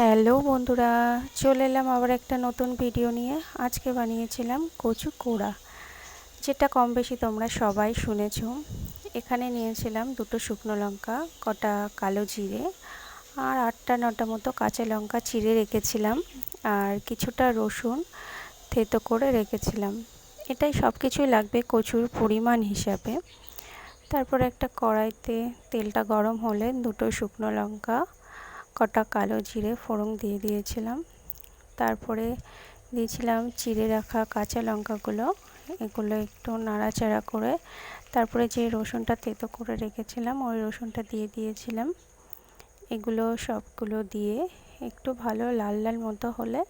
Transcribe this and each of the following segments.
Hello বন্ধুরা, চলে এলাম আবার একটা নতুন ভিডিও নিয়ে। আজকে বানিয়েছিলাম কচু কোড়া, যেটা কম বেশি তোমরা সবাই শুনেছো। এখানে নিয়েছিলাম দুটো শুকনো লঙ্কা, কটা কালো জিরে আর 8টা-9টা মতো কাঁচা লঙ্কা চিড়ে রেখেছিলাম, আর কিছুটা রসুন থেতো করে রেখেছিলাম। এটাই সব কিছুই লাগবে কচুর পরিমাণ হিসাবে। তারপর একটা কড়াইতে তেলটা গরম হলে দুটো শুকনো লঙ্কা, কটা কালো জিরে ফোড়ন দিয়ে দিয়েছিলাম। তারপরে দিয়েছিলাম চিড়ে রাখা কাঁচা লঙ্কাগুলো, এগুলো একটু নাড়াচাড়া করে তারপরে যে রসুনটা থেতো করে রেখেছিলাম ওই রসুনটা দিয়ে দিয়েছিলাম। এগুলো সবগুলো দিয়ে একটু ভালো লাল লাল মতো হলে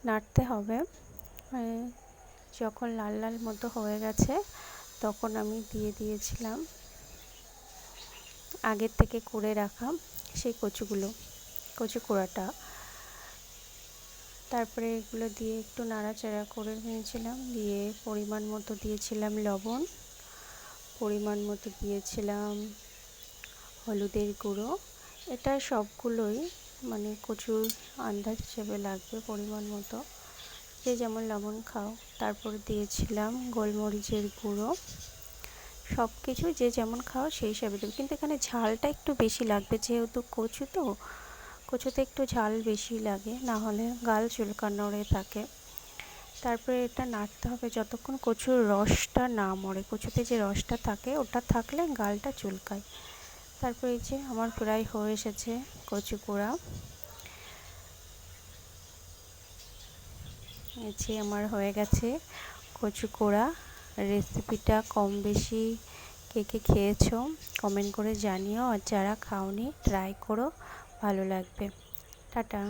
নাড়তে হবে। যখন লাল লাল মতো হয়ে গেছে তখন আমি দিয়ে দিয়েছিলাম আগের থেকে করে রাখা সেই কচু কোড়াটা। তারপরে এগুলো দিয়ে একটু নাড়াচাড়া করে নিয়েছিলাম, দিয়ে পরিমাণ মতো দিয়েছিলাম লবণ, পরিমাণ মতো দিয়েছিলাম হলুদের গুঁড়ো। এটা সবগুলোই কচুর আন্দাজ হিসেবে লাগবে পরিমাণ মতো, যে যেমন লবণ খাও। তারপর দিয়েছিলাম গোলমরিচের গুঁড়ো। সব কিছু যে যেমন খাও সেই হিসাবে দেবে, কিন্তু এখানে ঝালটা একটু বেশি লাগবে, যেহেতু কচুতে একটু ঝাল বেশি লাগে, না হলে গাল চুলকানোর থাকে। তারপরে এটা নাড়তে হবে যতক্ষণ কচুর রসটা না মরে। কচুতে যে রসটা থাকে ওটা থাকলে গালটা চুলকায়। তারপরে এই যে আমার প্রায় হয়ে এসেছে কচু কোড়া। এই যে আমার হয়ে গেছে কচু কোড়া। রেসিপিটা কম বেশি কে কে খেয়েছো কমেন্ট করে জানিও, আর যারা খাওনি ট্রাই করো, ভালো লাগবে। টাটা।